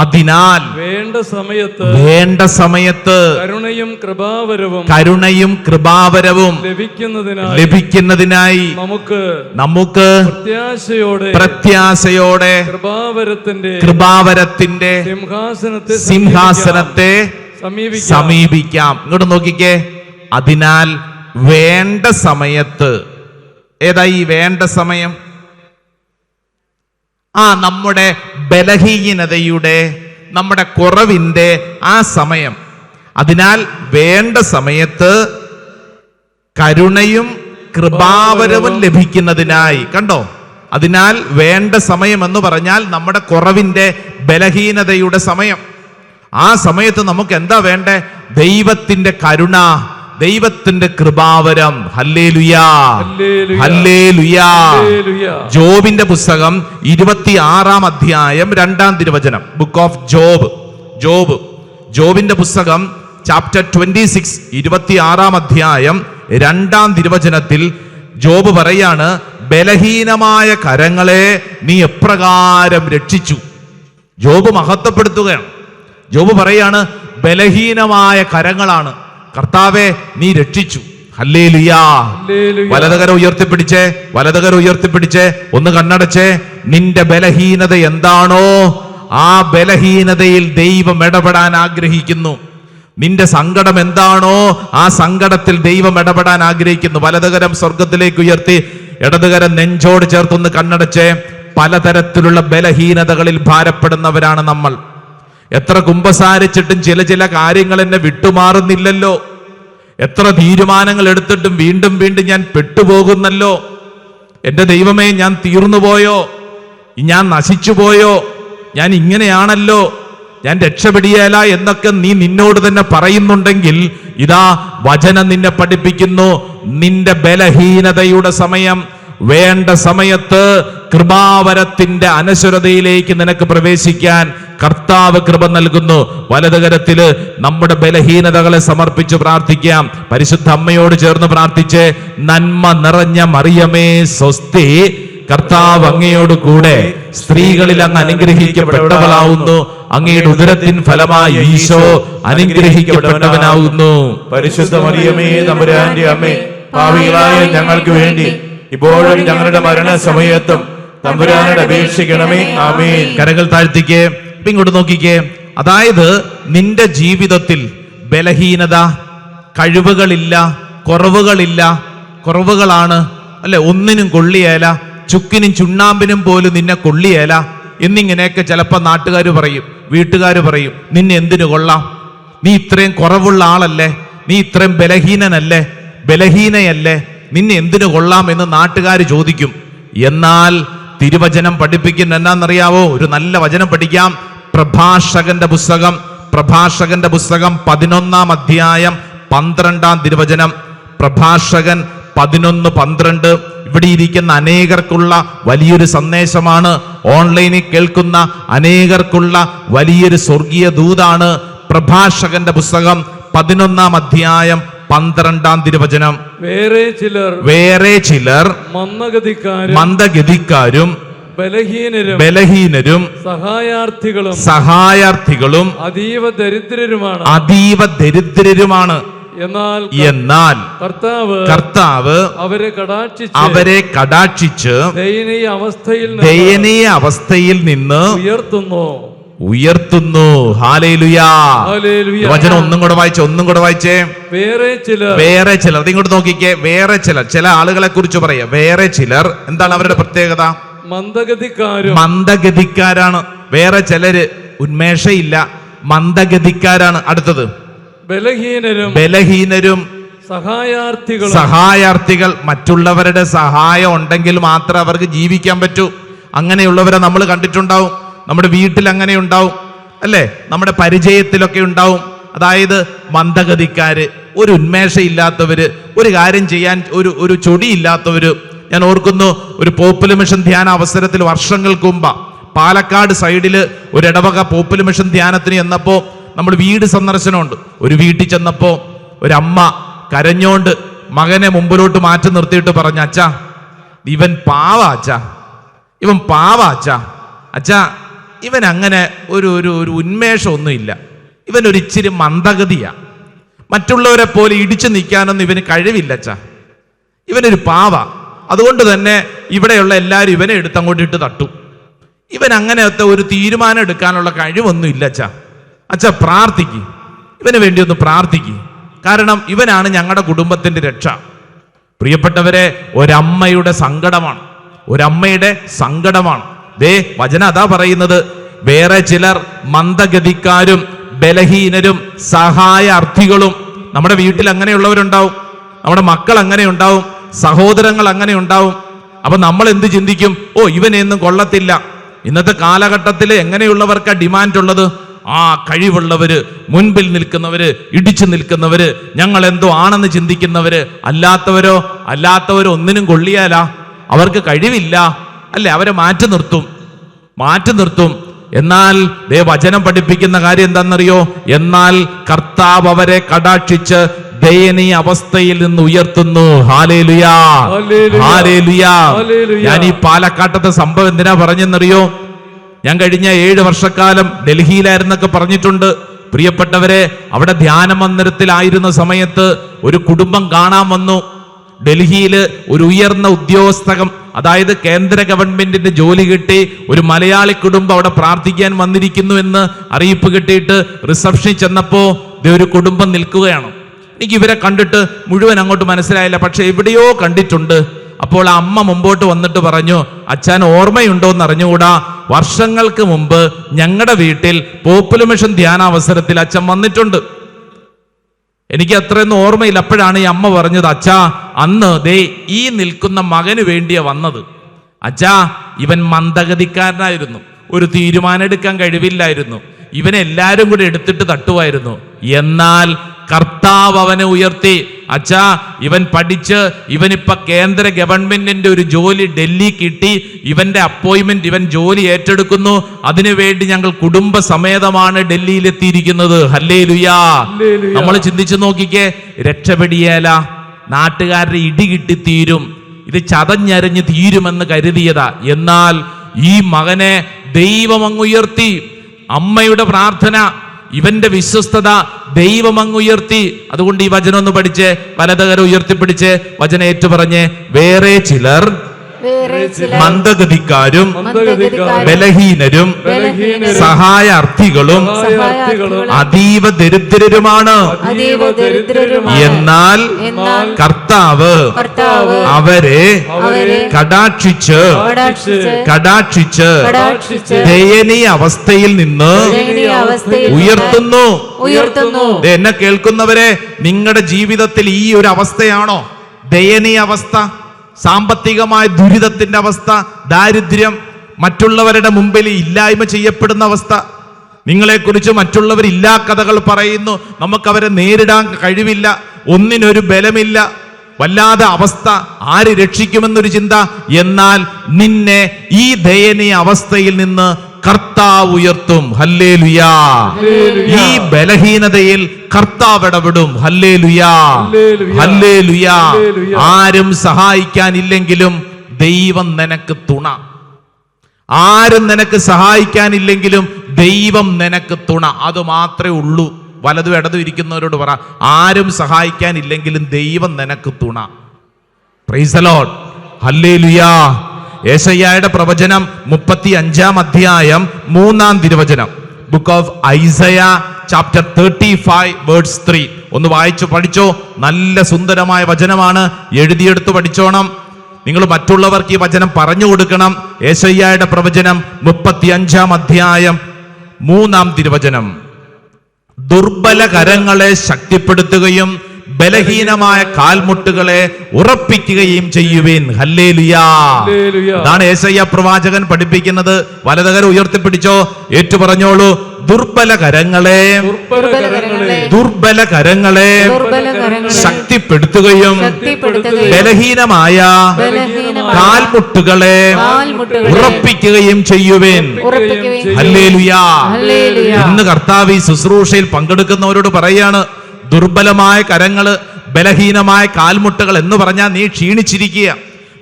അതിനാൽ വേണ്ട സമയത്ത് കരുണയും കൃപാവരവും ലഭിക്കുന്നതിനായി നമുക്ക് പ്രത്യാശയോടെ കൃപാവരത്തിന്റെ സിംഹാസനത്തെ സമീപിക്കാം. ഇങ്ങോട്ട് നോക്കിക്കേ. അതിനാൽ വേണ്ട സമയത്ത്, ഏതാ ഈ വേണ്ട സമയം? നമ്മുടെ ബലഹീനതയുടെ, നമ്മുടെ കുറവിന്റെ ആ സമയം. അതിനാൽ വേണ്ട സമയത്ത് കരുണയും കൃപാവരവും ലഭിക്കുന്നതിനായി. കണ്ടോ? അതിനാൽ വേണ്ട സമയം എന്ന് പറഞ്ഞാൽ നമ്മുടെ കുറവിന്റെ, ബലഹീനതയുടെ സമയം. ആ സമയത്ത് നമുക്ക് എന്താ വേണ്ടേ? ദൈവത്തിന്റെ കരുണ, ദൈവത്തിന്റെ കൃപാവരം. ഹല്ലേലൂയാ, ഹല്ലേലൂയാ. ജോബിന്റെ പുസ്തകം 26-ാം അധ്യായം 2-ാം തിരുവചനം. ബുക്ക് ഓഫ് ജോബിന്റെ പുസ്തകം ചാപ്റ്റർ 26 26-ാം അധ്യായം 2-ാം തിരുവചനത്തിൽ ജോബ് പറയാണ്, ബലഹീനമായ കരങ്ങളെ നീ എപ്രകാരം രക്ഷിച്ചു. ജോബ് മഹത്വപ്പെടുത്തുകയാണ്. ജോബ് പറയാണ്, ബലഹീനമായ കരങ്ങളാണ് കർത്താവെ നീ രക്ഷിച്ചു. ഹല്ലേലൂയാ. വലതുകരം ഉയർത്തിപ്പിടിച്ചേ, ഒന്ന് കണ്ണടച്ചേ. നിന്റെ ബലഹീനത എന്താണോ ആ ബലഹീനതയിൽ ദൈവം ഇടപെടാൻ ആഗ്രഹിക്കുന്നു. നിന്റെ സങ്കടം എന്താണോ ആ സങ്കടത്തിൽ ദൈവം ഇടപെടാൻ ആഗ്രഹിക്കുന്നു. വലതുകരം സ്വർഗത്തിലേക്ക് ഉയർത്തി, ഇടതുകരം നെഞ്ചോട് ചേർത്തൊന്ന് കണ്ണടച്ചേ. പലതരത്തിലുള്ള ബലഹീനതകളിൽ ഭാരപ്പെടുന്നവരാണ് നമ്മൾ. എത്ര കുമ്പസാരിച്ചിട്ടും ചില കാര്യങ്ങൾ എന്നെ വിട്ടുമാറുന്നില്ലല്ലോ. എത്ര തീരുമാനങ്ങൾ എടുത്തിട്ടും വീണ്ടും ഞാൻ പെട്ടുപോകുന്നല്ലോ. എൻ്റെ ദൈവമേ, ഞാൻ തീർന്നുപോയോ? ഞാൻ നശിച്ചുപോയോ? ഞാൻ ഇങ്ങനെയാണല്ലോ, ഞാൻ രക്ഷപ്പെടിയല്ല എന്നൊക്കെ നീ നിന്നോട് തന്നെ പറയുന്നുണ്ടെങ്കിൽ ഇതാ വചനം നിന്നെ പഠിപ്പിക്കുന്നു, നിന്റെ ബലഹീനതയുടെ സമയം, വേണ്ട സമയത്ത് കൃപാവരത്തിന്റെ അനശ്വരതയിലേക്ക് നിനക്ക് പ്രവേശിക്കാൻ കർത്താവ് കൃപ നൽകുന്നു. വലതുകരത്തില് നമ്മുടെ ബലഹീനതകളെ സമർപ്പിച്ച് പ്രാർത്ഥിക്കാം. പരിശുദ്ധ അമ്മയോട് ചേർന്ന് പ്രാർത്ഥിച്ച്, നന്മ നിറഞ്ഞ മറിയമേ സ്വസ്തി, കർത്താവ് അങ്ങയോട് കൂടെ സ്ത്രീകളിൽ അങ്ങ് അനുഗ്രഹിക്കപ്പെട്ടവളാവുന്നു. അങ്ങയുടെ ഉദരത്തിൻ ഫലമായി ഈശോ അനുഗ്രഹിക്കപ്പെട്ടവനാവുന്നു. പരിശുദ്ധ മറിയമേ, തമ്പുരാന്റെ അമ്മേ, പാപികളായ ഞങ്ങൾക്ക് വേണ്ടി ഇപ്പോഴും ഞങ്ങളുടെ മരണസമയത്തും തമ്പുരാനോട് അപേക്ഷിക്കണമേ. ആമേൻ. കരങ്ങൾ താഴ്ത്തിക്കേ, ഇങ്ങോട്ട് നോക്കിക്കേ. അതായത് നിന്റെ ജീവിതത്തിൽ ബലഹീനത, കഴിവുകളില്ല, കുറവുകളാണ് അല്ലെ, ഒന്നിനും കൊള്ളിയേല, ചുക്കിനും ചുണ്ണാമ്പിനും പോലും നിന്നെ കൊള്ളിയേല എന്നിങ്ങനെയൊക്കെ ചിലപ്പോൾ നാട്ടുകാർ പറയും, വീട്ടുകാർ പറയും. നിന്നെ എന്തിനു കൊള്ളാം? നീ ഇത്രയും കുറവുള്ള ആളല്ലേ, നീ ഇത്രയും ബലഹീനയല്ലേ, നിന്നെ എന്തിനു കൊള്ളാം എന്ന് നാട്ടുകാർ ചോദിക്കും. എന്നാൽ തിരുവചനം പഠിപ്പിക്കുന്ന എന്നാന്നറിയാവോ? ഒരു നല്ല വചനം പഠിക്കാം. പ്രഭാഷകന്റെ പുസ്തകം 11-ാം അധ്യായം 12-ാം തിരുവചനം. പ്രഭാഷകൻ 11:12. ഇവിടെ ഇരിക്കുന്ന അനേകർക്കുള്ള വലിയൊരു സന്ദേശമാണ്. ഓൺലൈനിൽ കേൾക്കുന്ന അനേകർക്കുള്ള വലിയൊരു സ്വർഗീയ ദൂതാണ്. പ്രഭാഷകന്റെ പുസ്തകം 11-ാം അധ്യായം 12-ാം തിരുവചനം. വേറെ ചിലർ മന്ദഗതിക്കാരും ബലഹീനരും സഹായാർത്ഥികളും അതീവ ദരിദ്രരുമാണ്. എന്നാൽ കർത്താവ് അവരെ കടാക്ഷിച്ച് ദയനീയ അവസ്ഥയിൽ നിന്ന് ഉയർത്തുന്നു. ഹല്ലേലൂയ. വചനം ഒന്നും കൂടെ വായിച്ചേ. വേറെ ചിലർ ഇങ്ങോട്ട് നോക്കിക്കേ. വേറെ ചില ആളുകളെ കുറിച്ച് പറയാം. വേറെ ചിലർ എന്താണ് അവരുടെ പ്രത്യേകത? മന്ദഗതിക്കാരാണ്. വേറെ ചിലര് ഉന്മേഷയില്ല, മന്ദഗതിക്കാരാണ്. അടുത്തത് ബലഹീനരും സഹായാർത്ഥികൾ. മറ്റുള്ളവരുടെ സഹായം ഉണ്ടെങ്കിൽ മാത്രമേ അവർക്ക് ജീവിക്കാൻ പറ്റൂ. അങ്ങനെയുള്ളവരെ നമ്മൾ കണ്ടിട്ടുണ്ടാവും. നമ്മുടെ വീട്ടിൽ അങ്ങനെ ഉണ്ടാവും അല്ലേ, നമ്മുടെ പരിചയത്തിലൊക്കെ ഉണ്ടാവും. അതായത് മന്ദഗതിക്കാര്, ഒരു ഉന്മേഷയില്ലാത്തവര്, ഒരു കാര്യം ചെയ്യാൻ ഒരു ചൊടിയില്ലാത്തവര്. ഞാൻ ഓർക്കുന്നു, ഒരു പോപ്പുലർ മിഷൻ ധ്യാന അവസരത്തിൽ വർഷങ്ങൾക്ക് മുമ്പ് പാലക്കാട് സൈഡില് ഒരു ഇടവക പോപ്പുലർ മിഷൻ ധ്യാനത്തിന് ചെന്നപ്പോ നമ്മൾ വീട് സന്ദർശനമുണ്ട്. ഒരു വീട്ടിൽ ചെന്നപ്പോ ഒരമ്മ കരഞ്ഞോണ്ട് മകനെ മുമ്പിലോട്ട് മാറ്റി നിർത്തിയിട്ട് പറഞ്ഞു, അച്ഛാ ഇവൻ പാവ അച്ഛാ, ഇവൻ അങ്ങനെ ഒരു ഉന്മേഷമൊന്നുമില്ല, ഇവനൊരു ഇച്ചിരി മന്ദഗതിയാ, മറ്റുള്ളവരെ പോലെ ഇടിച്ചു നിൽക്കാനൊന്നും ഇവന് കഴിവില്ല അച്ഛാ, ഇവനൊരു പാവ. അതുകൊണ്ട് തന്നെ ഇവിടെയുള്ള എല്ലാവരും ഇവനെ എടുത്തങ്ങോട്ട് ഇട്ട് തട്ടും. ഇവൻ അങ്ങനത്തെ ഒരു തീരുമാനം എടുക്കാനുള്ള കഴിവൊന്നും ഇല്ല അച്ഛാ പ്രാർത്ഥിക്ക്, ഇവന് വേണ്ടി ഒന്ന് പ്രാർത്ഥിക്ക്, കാരണം ഇവനാണ് ഞങ്ങളുടെ കുടുംബത്തിന്റെ രക്ഷ. പ്രിയപ്പെട്ടവരെ, ഒരമ്മയുടെ സങ്കടമാണ്. ദേ വചനം അതാ പറയുന്നത്. വേറെ ചിലർ മന്ദഗതിക്കാരും ബലഹീനരും സഹായാർത്ഥികളും. നമ്മുടെ വീട്ടിൽ അങ്ങനെയുള്ളവരുണ്ടാവും, നമ്മുടെ മക്കൾ അങ്ങനെ ഉണ്ടാവും, സഹോദരങ്ങൾ അങ്ങനെ ഉണ്ടാവും. അപ്പൊ നമ്മൾ എന്ത് ചിന്തിക്കും? ഓ ഇവനെയൊന്നും കൊള്ളത്തില്ല. ഇന്നത്തെ കാലഘട്ടത്തിൽ എങ്ങനെയുള്ളവർക്കാ ഡിമാൻഡ് ഉള്ളത്? കഴിവുള്ളവര്, മുൻപിൽ നിൽക്കുന്നവര്, ഇടിച്ചു നിൽക്കുന്നവര്, ഞങ്ങൾ എന്തോ ആണെന്ന് ചിന്തിക്കുന്നവര്. അല്ലാത്തവരോ ഒന്നിനും കൊള്ളിയാലാ, അവർക്ക് കഴിവില്ല അല്ലെ, അവരെ മാറ്റി നിർത്തും. എന്നാൽ വചനം പഠിപ്പിക്കുന്ന കാര്യം എന്താണെന്നറിയോ? എന്നാൽ കർത്താവ് അവരെ കടാക്ഷിച്ച് ദയനീയ അവസ്ഥയിൽ നിന്ന് ഉയർത്തുന്നു. ഹല്ലേലൂയാ. ഞാൻ ഈ പാലക്കാട്ടത്തെ സംഭവം എന്തിനാ പറഞ്ഞെന്നറിയോ? ഞാൻ കഴിഞ്ഞ 7 വർഷക്കാലം ഡൽഹിയിലായിരുന്നൊക്കെ പറഞ്ഞിട്ടുണ്ട്. പ്രിയപ്പെട്ടവരെ, അവിടെ ധ്യാന മന്ദിരത്തിലായിരുന്ന സമയത്ത് ഒരു കുടുംബം കാണാൻ വന്നു. ഡൽഹിയില് ഒരു ഉയർന്ന ഉദ്യോഗസ്ഥകം, അതായത് കേന്ദ്ര ഗവൺമെന്റിന്റെ ജോലി കിട്ടി ഒരു മലയാളി കുടുംബം അവിടെ പ്രാർത്ഥിക്കാൻ വന്നിരിക്കുന്നു എന്ന് അറിയിപ്പ് കിട്ടിയിട്ട് റിസപ്ഷനിൽ ചെന്നപ്പോ ഒരു കുടുംബം നിൽക്കുകയാണ്. എനിക്ക് ഇവരെ കണ്ടിട്ട് മുഴുവൻ അങ്ങോട്ട് മനസ്സിലായില്ല, പക്ഷെ എവിടെയോ കണ്ടിട്ടുണ്ട്. അപ്പോൾ ആ അമ്മ മുമ്പോട്ട് വന്നിട്ട് പറഞ്ഞു, അച്ഛൻ ഓർമ്മയുണ്ടോ എന്ന് അറിഞ്ഞുകൂടാ, വർഷങ്ങൾക്ക് മുമ്പ് ഞങ്ങളുടെ വീട്ടിൽ പോപ്പുലർ മിഷൻ ധ്യാനാവസരത്തിൽ അച്ഛൻ വന്നിട്ടുണ്ട്. എനിക്ക് അത്രയൊന്നും ഓർമ്മയില്ല. അപ്പോഴാണ് ഈ അമ്മ പറഞ്ഞത്, അച്ഛാ അന്ന് ഈ നിൽക്കുന്ന മകന് വേണ്ടിയാ വന്നത്. അച്ഛാ ഇവൻ മന്ദഗതിക്കാരനായിരുന്നു, ഒരു തീരുമാനം എടുക്കാൻ കഴിവില്ലായിരുന്നു, ഇവനെല്ലാരും കൂടി എടുത്തിട്ട് തട്ടുമായിരുന്നു. എന്നാൽ കർത്താവ് അവനെ ഉയർത്തി. അച്ഛാ ഇവൻ പഠിച്ച് ഇവനിപ്പോ കേന്ദ്ര ഗവൺമെന്റിന്റെ ഒരു ജോലി ഡൽഹി കിട്ടി, ഇവന്റെ അപ്പോയിന്റ്മെന്റ്, ഇവൻ ജോലി ഏറ്റെടുക്കുന്നു. അതിനുവേണ്ടി ഞങ്ങൾ കുടുംബസമേതമാണ് ഡൽഹിയിലെത്തിയിരിക്കുന്നത്. ഹല്ലേലൂയാ. നമ്മൾ ചിന്തിച്ചു നോക്കിക്കേ, രക്ഷപ്പെടിയേല, നാട്ടുകാരുടെ ഇടി കിട്ടിത്തീരും. ഇത് ചതഞ്ഞരഞ്ഞ് തീരുമെന്ന് കരുതിയതാ. എന്നാൽ ഈ മകനെ ദൈവം അങ്ങുയർത്തി. അമ്മയുടെ പ്രാർത്ഥന, ഇവന്റെ വിശ്വസ്തത ദൈവം അങ്ങുയർത്തി. അതുകൊണ്ട് ഈ വചനം ഒന്ന് പഠിച്ച്, വലതുകരം ഉയർത്തിപ്പിടിച്ച് വചനം ഏറ്റുപറഞ്ഞ്, വേറെ ചിലർ മന്ദഗതിക്കാരും ബലഹീനരും സഹായാർത്ഥികളും അതീവ ദരിദ്രരുമാണ്. എന്നാൽ കർത്താവ് അവരെ കടാക്ഷിച്ച് ദയനീയ അവസ്ഥയിൽ നിന്ന് ഉയർത്തുന്നു. എന്നെ കേൾക്കുന്നവരെ, നിങ്ങളുടെ ജീവിതത്തിൽ ഈ ഒരു അവസ്ഥയാണോ? ദയനീയ അവസ്ഥ, സാമ്പത്തികമായ ദുരിതത്തിന്റെ അവസ്ഥ, ദാരിദ്ര്യം, മറ്റുള്ളവരുടെ മുമ്പിൽ ഇല്ലായ്മ ചെയ്യപ്പെടുന്ന അവസ്ഥ, നിങ്ങളെക്കുറിച്ച് മറ്റുള്ളവർ ഇല്ലാ കഥകൾ പറയുന്നു, നമുക്കവരെ നേരിടാൻ കഴിവില്ല, ഒന്നിനൊരു ബലമില്ല, വല്ലാതെ അവസ്ഥ, ആര് രക്ഷിക്കുമെന്നൊരു ചിന്ത. എന്നാൽ നിന്നെ ഈ ദയനീയ അവസ്ഥയിൽ നിന്ന് കർത്താവ് ഉയർത്തും. ഹല്ലേലൂയാ. ഈ ബലഹീനതയിൽ കർത്താവ് ഇടപെടും. ഹല്ലേലൂയാ, ഹല്ലേലൂയാ. ആരും സഹായിക്കാനില്ലെങ്കിലും ദൈവം നിനക്ക് തുണ. ആരും നിനക്ക് സഹായിക്കാനില്ലെങ്കിലും ദൈവം നിനക്ക് തുണ. അത് മാത്രമേ ഉള്ളൂ. വലതും ഇടതും ഇരിക്കുന്നവരോട് പറ, ആരും സഹായിക്കാനില്ലെങ്കിലും ദൈവം നിനക്ക് തുണ. Praise the lord. ഹല്ലേലൂയാ. യെശയ്യായുടെ പ്രവചനം 35-ാം അധ്യായം 3-ാം തിരുവചനം. Book of Isaiah chapter 35 verse 3. ഒന്ന് വായിച്ചു പഠിച്ചോ. നല്ല സുന്ദരമായ വചനമാണ്. എഴുതിയെടുത്ത് പഠിച്ചോണം. നിങ്ങൾ മറ്റുള്ളവർക്ക് ഈ വചനം പറഞ്ഞു കൊടുക്കണം. യെശയ്യായുടെ പ്രവചനം 35-ാം അധ്യായം 3-ാം തിരുവചനം. ദുർബല കരങ്ങളെ ശക്തിപ്പെടുത്തുകയും ബലഹീനമായ കാൽമുട്ടുകളെ ഉറപ്പിക്കുകയും ചെയ്യുവിൻ. ഹല്ലേലൂയാ. അതാണ് യെശയ്യാ പ്രവാചകൻ പഠിപ്പിക്കുന്നത്. വലതുകരം ഉയർത്തിപ്പിടിച്ചോ, ഏറ്റുപറഞ്ഞോളൂ. ദുർബല കരങ്ങളെ ശക്തിപ്പെടുത്തുകയും ബലഹീനമായ കാൽമുട്ടുകളെ ഉറപ്പിക്കുകയും ചെയ്യുവിൻ. ഹല്ലേലൂയാ. ഇന്ന് കർത്താവ് ഈ ശുശ്രൂഷയിൽ പങ്കെടുക്കുന്നവരോട് പറയാണ്, ദുർബലമായ കരങ്ങള്, ബലഹീനമായ കാൽമുട്ടുകൾ എന്ന് പറഞ്ഞാൽ നീ ക്ഷീണിച്ചിരിക്കുക,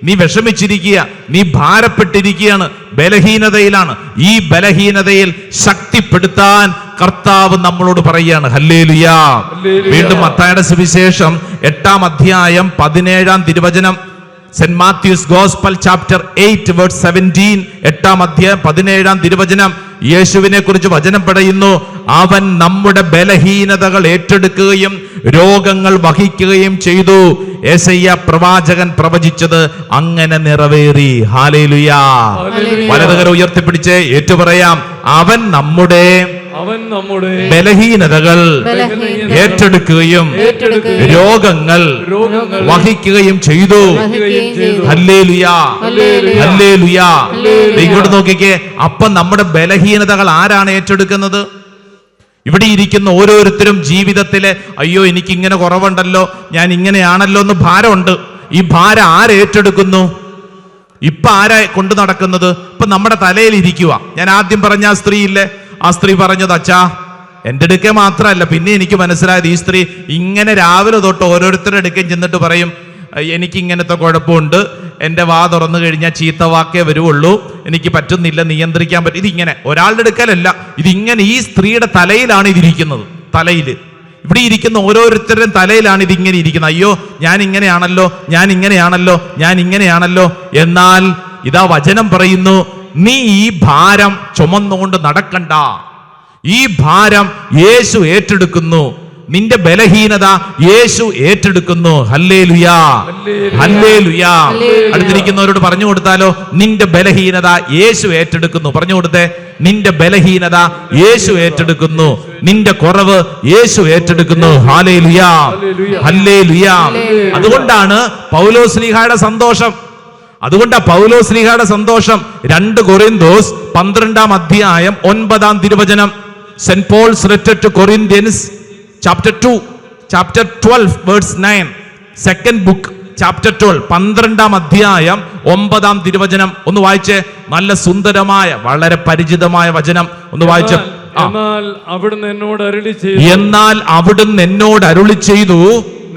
നീ വിഷമിച്ചിരിക്കുക, നീ ഭാരപ്പെട്ടിരിക്കുകയാണ്, ബലഹീനതയിലാണ്. ഈ ബലഹീനതയിൽ ശക്തിപ്പെടുത്താൻ കർത്താവ് നമ്മളോട് പറയുകയാണ്. ഹല്ലേലൂയാ. വീണ്ടും മത്തായിയുടെ സുവിശേഷം 8-ാം അധ്യായം 17-ാം തിരുവചനം. Saint Matthew's gospel chapter 8 verse 17. 8-ാം അധ്യായം 17-ാം തിരുവചനം. യേശുവിനെ കുറിച്ച് വചനം പറയുന്നു, അവൻ നമ്മുടെ ബലഹീനതകൾ ഏറ്റെടുക്കുകയും രോഗങ്ങൾ വഹിക്കുകയും ചെയ്തു. യെശയ്യാ പ്രവാചകൻ പ്രവചിച്ചത് അങ്ങനെ നിറവേറി. ഹല്ലേലൂയാ. വലതുകരം ഉയർത്തിപ്പിടിച്ച് ഏറ്റുപറയാം, അവൻ നമ്മുടെ ബലഹീനതകൾ ഏറ്റെടുക്കുകയും രോഗങ്ങൾ വഹിക്കുകയും ചെയ്തു. ഹല്ലേലൂയാ, ഹല്ലേലൂയാ. ഇങ്ങോട്ട് നോക്കിക്കേ. അപ്പം നമ്മുടെ ബലഹീനതകൾ ആരാണ് ഏറ്റെടുക്കുന്നത്? ഇവിടെ ഇരിക്കുന്ന ഓരോരുത്തരും ജീവിതത്തിലെ അയ്യോ എനിക്ക് ഇങ്ങനെ കുറവുണ്ടല്ലോ, ഞാൻ ഇങ്ങനെയാണല്ലോ എന്ന് ഭാരമുണ്ട്. ഈ ഭാരം ആരേറ്റെടുക്കുന്നു? ഇപ്പൊ ആരാ കൊണ്ടു നടക്കുന്നത്? ഇപ്പൊ നമ്മുടെ തലയിൽ ഇരിക്കുക. ഞാൻ ആദ്യം പറഞ്ഞ ആ സ്ത്രീ ഇല്ലേ, ആ സ്ത്രീ പറഞ്ഞത്, അച്ഛാ എൻ്റെ അടുക്കെ മാത്രമല്ല, പിന്നെ എനിക്ക് മനസ്സിലായത് ഈ സ്ത്രീ ഇങ്ങനെ രാവിലെ തൊട്ട് ഓരോരുത്തരുടെ അടുക്കേം ചെന്നിട്ട് പറയും, എനിക്ക് ഇങ്ങനത്തെ കുഴപ്പമുണ്ട്, എൻ്റെ വാ തുറന്നു കഴിഞ്ഞാൽ ചീത്ത വാക്കേ വരുവുള്ളൂ, എനിക്ക് പറ്റുന്നില്ല, നിയന്ത്രിക്കാൻ പറ്റും. ഇതിങ്ങനെ ഒരാളുടെ അടുക്കലല്ല, ഇതിങ്ങനെ ഈ സ്ത്രീയുടെ തലയിലാണ് ഇതിരിക്കുന്നത്. തലയിൽ ഇവിടെ ഇരിക്കുന്ന ഓരോരുത്തരുടെയും തലയിലാണ് ഇതിങ്ങനെ ഇരിക്കുന്നത്. അയ്യോ ഞാൻ ഇങ്ങനെയാണല്ലോ, ഞാൻ ഇങ്ങനെയാണല്ലോ, ഞാൻ ഇങ്ങനെയാണല്ലോ. എന്നാൽ ഇതാ വചനം പറയുന്നു, നീ ഈ ഭാരം ചുമന്നുകൊണ്ട് നടക്കണ്ട. ഈ ഭാരം യേശു ഏറ്റെടുക്കുന്നു. നിന്റെ ബലഹീനത യേശു ഏറ്റെടുക്കുന്നു. ഹല്ലേലൂയാ, ഹല്ലേലൂയാ. അടുത്തിരിക്കുന്നവരോട് പറഞ്ഞു കൊടുത്താലോ, നിന്റെ ബലഹീനത യേശു ഏറ്റെടുക്കുന്നു. പറഞ്ഞു കൊടുത്തേ, നിന്റെ ബലഹീനത യേശു ഏറ്റെടുക്കുന്നു, നിന്റെ കുറവ് യേശു ഏറ്റെടുക്കുന്നു. ഹല്ലേലൂയാ, ഹല്ലേലൂയാ. അതുകൊണ്ടാണ് പൗലോസ്ലീഹായുടെ സന്തോഷം. അതുകൊണ്ടാ പൗലോസ്ലീഹായുടെ സന്തോഷം. 2 കൊറിന്തോസ് 12-ാം അധ്യായം 9-ാം തിരുവചനം. Saint Paul's letter to Corinthians chapter 2 chapter 12 verse 9. Second book chapter 12 12-ാം അധ്യായം 9-ാം തിരുവചനം. ഒന്ന് വായിച്ചേ. നല്ല സുന്ദരമായ വളരെ പരിചിതമായ വചനം ഒന്ന് വായിച്ചേ. എന്നാൽ അവിടുന്ന് എന്നോട് അരുളി ചെയ്തു, എന്നാൽ അവിടുന്ന് എന്നോട് അരുളി ചെയ്തു,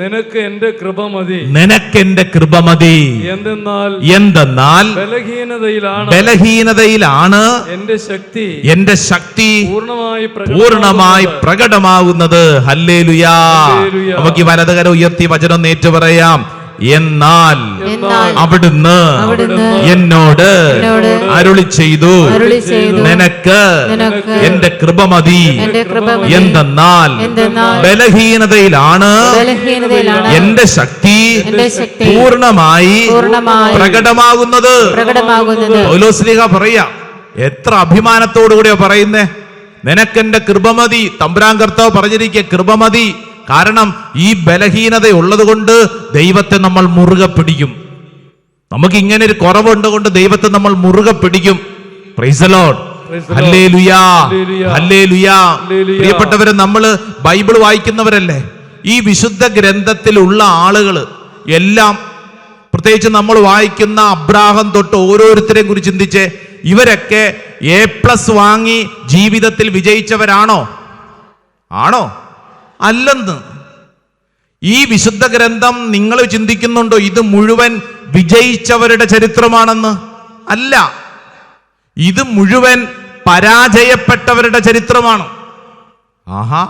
നിനക്ക് എന്റെ കൃപ മതി. നിനക്കെന്റെ കൃപ മതി. എന്തെന്നാൽ ബലഹീനതയിലാണ് എന്റെ ശക്തി പൂർണ്ണമായി പ്രകടമാകുന്നത്. ഹല്ലേലൂയാ. നമുക്ക് ഈ വലതുകരം ഉയർത്തി വചനം ഏറ്റു പറയാം. എന്നാൽ അവിടുന്ന് എന്നോട് അരുളി ചെയ്തു, നിനക്ക് എന്റെ കൃപ മതി. എന്തെന്നാൽ ബലഹീനതയിലാണ് എന്റെ ശക്തി പൂർണ്ണമായി പ്രകടമാകുന്നത്. പൗലോസ്ലീഹ പറയാ, എത്ര അഭിമാനത്തോടു കൂടിയാ പറയുന്നേ. നിനക്കെന്റെ കൃപ മതി. തമ്പുരാൻ കർത്താവ് പറഞ്ഞിരിക്കെ കൃപ മതി. കാരണം ഈ ബലഹീനത ഉള്ളത് കൊണ്ട് ദൈവത്തെ നമ്മൾ മുറുകെ പിടിക്കും. നമുക്ക് ഇങ്ങനെ ഒരു കുറവുണ്ട് കൊണ്ട് ദൈവത്തെ നമ്മൾ മുറുകെ പിടിക്കും. Praise the lord. Hallelujah, hallelujah. പ്രിയപ്പെട്ടവരെ, നമ്മൾ ബൈബിൾ വായിക്കുന്നവരല്ലേ. ഈ വിശുദ്ധ ഗ്രന്ഥത്തിലുള്ള ആളുകൾ എല്ലാം, പ്രത്യേകിച്ച് നമ്മൾ വായിക്കുന്ന അബ്രാഹം തൊട്ട് ഓരോരുത്തരെയും കുറിച്ച് ചിന്തിച്ച്, ഇവരൊക്കെ A+ വാങ്ങി ജീവിതത്തിൽ വിജയിച്ചവരാണോ? ആണോ? അല്ലെന്ന്. ഈ വിശുദ്ധ ഗ്രന്ഥം നിങ്ങൾ ചിന്തിക്കുന്നുണ്ടോ ഇത് മുഴുവൻ വിജയിച്ചവരുടെ ചരിത്രമാണെന്ന്? അല്ല, ഇത് മുഴുവൻ പരാജയപ്പെട്ടവരുടെ ചരിത്രമാണ്. ആഹാ,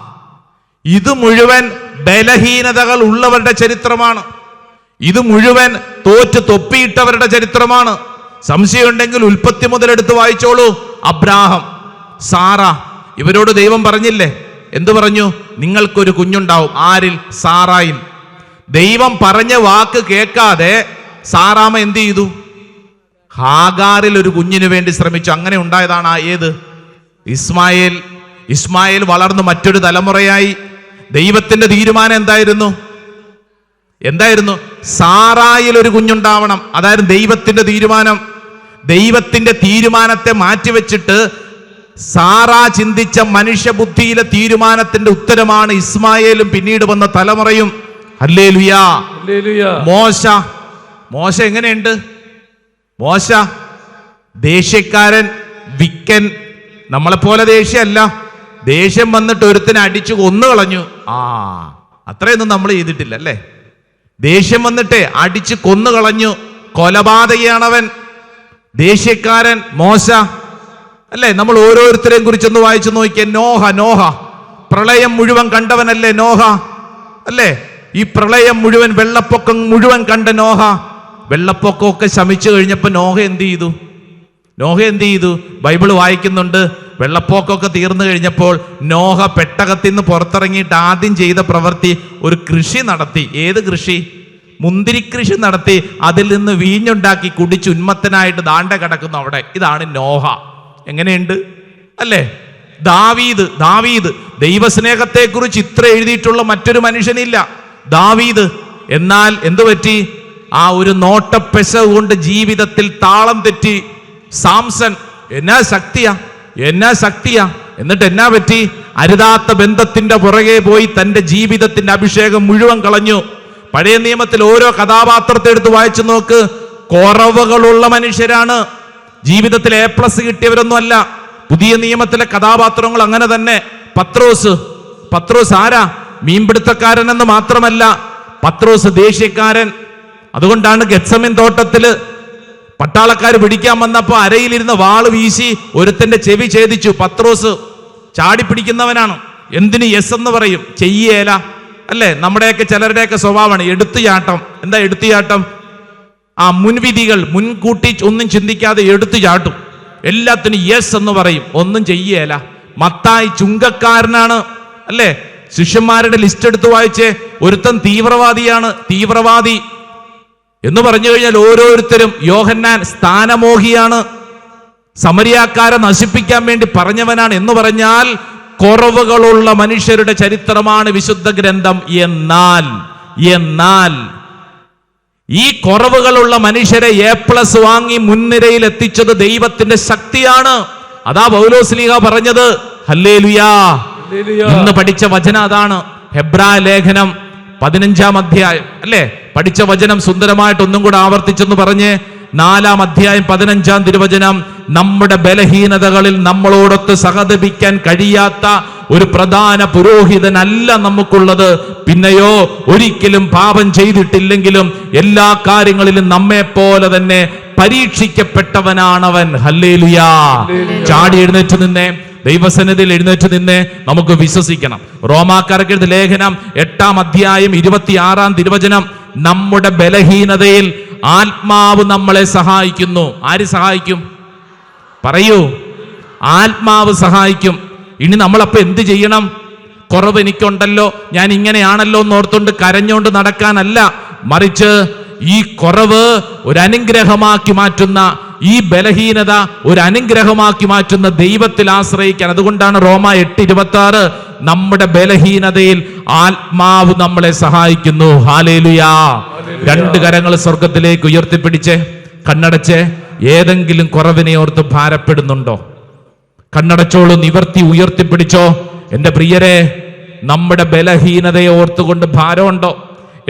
ഇത് മുഴുവൻ ബലഹീനതകൾ ഉള്ളവരുടെ ചരിത്രമാണ്. ഇത് മുഴുവൻ തോറ്റ് തൊപ്പിയിട്ടവരുടെ ചരിത്രമാണ്. സംശയമുണ്ടെങ്കിൽ ഉൽപ്പത്തി മുതൽ എടുത്ത് വായിച്ചോളൂ. അബ്രാഹം, സാറ, ഇവരോട് ദൈവം പറഞ്ഞില്ലേ? എന്തു പറഞ്ഞു? നിങ്ങൾക്കൊരു കുഞ്ഞുണ്ടാവും. ആരിൽ? സാറായിൽ. ദൈവം പറഞ്ഞ വാക്ക് കേൾക്കാതെ സാറാമ എന്ത് ചെയ്തു? ഹാഗാറിൽ ഒരു കുഞ്ഞിനു വേണ്ടി ശ്രമിച്ചു. അങ്ങനെ ഉണ്ടായതാണ് ഏത്? ഇസ്മായേൽ. ഇസ്മായേൽ വളർന്നു മറ്റൊരു തലമുറയായി. ദൈവത്തിന്റെ തീരുമാനം എന്തായിരുന്നു? സാറായിൽ ഒരു കുഞ്ഞുണ്ടാവണം. അതായിരുന്നു ദൈവത്തിന്റെ തീരുമാനം. ദൈവത്തിന്റെ തീരുമാനത്തെ മാറ്റിവെച്ചിട്ട് സാറാ ചിന്തിച്ച മനുഷ്യബുദ്ധിയിലെ തീരുമാനത്തിന്റെ ഉത്തരമാണ് ഇസ്മായേലും പിന്നീട് വന്ന തലമുറയും. ഹല്ലേലൂയാ. മോശ എങ്ങനെയുണ്ട്? മോശ ദേഷ്യക്കാരൻ, വിക്കൻ, നമ്മളെപ്പോലെ ദേഷ്യമല്ല. ദേഷ്യം വന്നിട്ട് ഒരുത്തിനെ അടിച്ചു കൊന്നു കളഞ്ഞു. അത്രയൊന്നും നമ്മൾ ചെയ്തിട്ടില്ല അല്ലേ? ദേഷ്യം വന്നിട്ട് അടിച്ച് കൊന്നു കളഞ്ഞു. കൊലപാതകയാണവൻ, ദേഷ്യക്കാരൻ മോശ അല്ലേ? നമ്മൾ ഓരോരുത്തരെയും കുറിച്ചൊന്ന് വായിച്ചു നോക്കിയേ. നോഹ പ്രളയം മുഴുവൻ കണ്ടവനല്ലേ നോഹ? അല്ലേ? ഈ പ്രളയം മുഴുവൻ, വെള്ളപ്പൊക്കം മുഴുവൻ കണ്ട നോഹ. വെള്ളപ്പൊക്കമൊക്കെ ശമിച്ചു കഴിഞ്ഞപ്പോൾ നോഹ എന്ത് ചെയ്തു? ബൈബിൾ വായിക്കുന്നുണ്ട്. വെള്ളപ്പൊക്കമൊക്കെ തീർന്നു കഴിഞ്ഞപ്പോൾ നോഹ പെട്ടകത്തിൽ നിന്ന് പുറത്തിറങ്ങിയിട്ട് ആദ്യം ചെയ്ത പ്രവൃത്തി ഒരു കൃഷി നടത്തി. ഏത് കൃഷി? മുന്തിരി കൃഷി നടത്തി. അതിൽ നിന്ന് വീഞ്ഞുണ്ടാക്കി കുടിച്ച് ഉന്മത്തനായിട്ട് ദാണ്ട കിടക്കുന്നു അവിടെ. ഇതാണ് നോഹ. എങ്ങനെയുണ്ട് അല്ലേ? ദാവീദ് ദൈവസ്നേഹത്തെ കുറിച്ച് ഇത്ര എഴുതിയിട്ടുള്ള മറ്റൊരു മനുഷ്യനില്ല. ദാവീദ്. എന്നാൽ എന്തു പറ്റി? ആ ഒരു നോട്ടപ്പെശ കൊണ്ട് ജീവിതത്തിൽ താളം തെറ്റി. സാംസൺ. എന്നാ ശക്തിയാ. എന്നിട്ട് എന്നാ പറ്റി? അരുതാത്ത ബന്ധത്തിന്റെ പുറകെ പോയി തന്റെ ജീവിതത്തിന്റെ അഭിഷേകം മുഴുവൻ കളഞ്ഞു. പഴയ നിയമത്തിൽ ഓരോ കഥാപാത്രത്തെ എടുത്ത് വായിച്ചു നോക്ക്. കുറവുകളുള്ള മനുഷ്യരാണ്. ജീവിതത്തിൽ A+ കിട്ടിയവരൊന്നും അല്ല. പുതിയ നിയമത്തിലെ കഥാപാത്രങ്ങൾ അങ്ങനെ തന്നെ. പത്രോസ് ആരാ? മീൻപിടുത്തക്കാരനെന്ന് മാത്രമല്ല, പത്രോസ് ദേഷ്യക്കാരൻ. അതുകൊണ്ടാണ് ഗെത്സമേൻ തോട്ടത്തില് പട്ടാളക്കാർ പിടിക്കാൻ വന്നപ്പോ അരയിലിരുന്ന വാള് വീശി ഒരുത്തന്റെ ചെവി ഛേദിച്ചു. പത്രോസ് ചാടിപ്പിടിക്കുന്നവനാണ്. എന്തിന് യെസ് എന്ന് പറയും? ചെയ്യേല അല്ലേ? നമ്മുടെയൊക്കെ ചിലരുടെയൊക്കെ സ്വഭാവമാണ് എടുത്തുചാട്ടം. എന്താ എടുത്തുചാട്ടം? മുൻവിധികൾ മുൻകൂട്ടി ഒന്നും ചിന്തിക്കാതെ എടുത്തു ചാട്ടും. എല്ലാത്തിനും യെസ് എന്ന് പറയും, ഒന്നും ചെയ്യേല. മത്തായി ചുങ്കക്കാരനാണ് അല്ലേ? ശിഷ്യന്മാരുടെ ലിസ്റ്റ് എടുത്ത് വായിച്ചേ. ഒരുത്തൻ തീവ്രവാദി എന്ന് പറഞ്ഞു കഴിഞ്ഞാൽ ഓരോരുത്തരും. യോഹന്നാൻ സ്ഥാനമോഹിയാണ്, സമരിയാക്കാരെ നശിപ്പിക്കാൻ വേണ്ടി പറഞ്ഞവനാണ് എന്ന് പറഞ്ഞാൽ കുറവുകളുള്ള മനുഷ്യരുടെ ചരിത്രമാണ് വിശുദ്ധ ഗ്രന്ഥം. എന്നാൽ ഈ കുറവുകളുള്ള മനുഷ്യരെ A+ വാങ്ങി മുൻനിരയിൽ എത്തിച്ചത് ദൈവത്തിന്റെ ശക്തിയാണ്. അതാ പൗലോസ്ലീഹ പറഞ്ഞത്. ഹല്ലേലൂയാ. ഇന്ന് പഠിച്ച വചനം അതാണ്. ഹെബ്രായ ലേഖനം 15-ാം അധ്യായം അല്ലേ? പഠിച്ച വചനം സുന്ദരമായിട്ട് ഒന്നും കൂടെ ആവർത്തിച്ചെന്ന് പറഞ്ഞ് 4-ാം അധ്യായം 15-ാം തിരുവചനം, നമ്മുടെ ബലഹീനതകളിൽ നമ്മളോടൊത്ത് സഹതപിക്കാൻ കഴിയാത്ത ഒരു പ്രധാന പുരോഹിതനല്ല നമുക്കുള്ളത്. പിന്നെയോ ഒരിക്കലും പാപം ചെയ്തിട്ടില്ലെങ്കിലും എല്ലാ കാര്യങ്ങളിലും നമ്മെ പോലെ തന്നെ പരീക്ഷിക്കപ്പെട്ടവനാണവൻ. ഹല്ലേലൂയാ. ചാടി എഴുന്നേറ്റ് നിന്നേ, ദൈവസന്നിധിയിൽ എഴുന്നേറ്റ് നിന്നേ നമുക്ക് വിശ്വസിക്കണം. റോമാക്കാർക്ക് എഴുതിയ ലേഖനം 8-ാം അധ്യായം 26-ാം തിരുവചനം, നമ്മുടെ ബലഹീനതയിൽ ആത്മാവ് നമ്മളെ സഹായിക്കുന്നു. ആര് സഹായിക്കും? പറയൂ. ആത്മാവ് സഹായിക്കും. ഇനി നമ്മളപ്പോ എന്ത് ചെയ്യണം? കുറവ് എനിക്കുണ്ടല്ലോ, ഞാൻ ഇങ്ങനെയാണല്ലോ എന്നോർത്തുകൊണ്ട് കരഞ്ഞോണ്ട് നടക്കാനല്ല, മറിച്ച് ഈ കുറവ് ഒരു അനുഗ്രഹമാക്കി മാറ്റുന്ന, ഈ ബലഹീനത ഒരു അനുഗ്രഹമാക്കി മാറ്റുന്ന ദൈവത്തിൽ ആശ്രയിക്കാൻ. അതുകൊണ്ടാണ് റോമ 8:26, നമ്മുടെ ബലഹീനതയിൽ ആത്മാവ് നമ്മളെ സഹായിക്കുന്നു. ഹാലേലുയാ. 2 കരങ്ങൾ സ്വർഗത്തിലേക്ക് ഉയർത്തിപ്പിടിച്ച് കണ്ണടച്ച്. ഏതെങ്കിലും കുറവിനെ ഓർത്ത് ഭാരപ്പെടുന്നുണ്ടോ? കണ്ണടച്ചോളൂ, നിവർത്തി ഉയർത്തിപ്പിടിച്ചോ. എന്റെ പ്രിയരെ, നമ്മുടെ ബലഹീനതയെ ഓർത്തുകൊണ്ട് ഭാരമുണ്ടോ?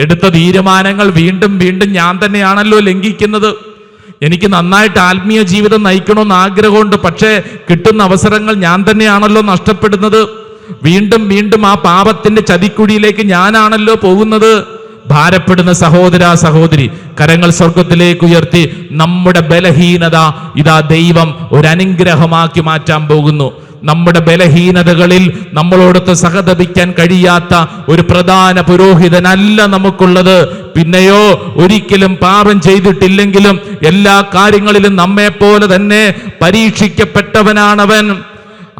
എടുത്ത തീരുമാനങ്ങൾ വീണ്ടും വീണ്ടും ഞാൻ തന്നെയാണല്ലോ ലംഘിക്കുന്നത്. എനിക്ക് നന്നായിട്ട് ആത്മീയ ജീവിതം നയിക്കണമെന്ന് ആഗ്രഹമുണ്ട്, പക്ഷേ കിട്ടുന്ന അവസരങ്ങൾ ഞാൻ തന്നെയാണല്ലോ നഷ്ടപ്പെടുന്നത്. വീണ്ടും വീണ്ടും ആ പാപത്തിന്റെ ചതിക്കുഴിയിലേക്ക് ഞാനാണല്ലോ പോകുന്നത്. ഭാരപ്പെടുന്ന സഹോദര സഹോദരി, കരങ്ങൾ സ്വർഗത്തിലേക്ക് ഉയർത്തി. നമ്മുടെ ബലഹീനത ഇതാ ദൈവം ഒരു അനുഗ്രഹമാക്കി മാറ്റാൻ പോകുന്നു. നമ്മുടെ ബലഹീനതകളിൽ നമ്മളോടൊത്ത് സഹതപിക്കാൻ കഴിയാത്ത ഒരു പ്രധാന പുരോഹിതനല്ല നമുക്കുള്ളത്. പിന്നെയോ ഒരിക്കലും പാപം ചെയ്തിട്ടില്ലെങ്കിലും എല്ലാ കാര്യങ്ങളിലും നമ്മെ പോലെ തന്നെ പരീക്ഷിക്കപ്പെട്ടവനാണവൻ.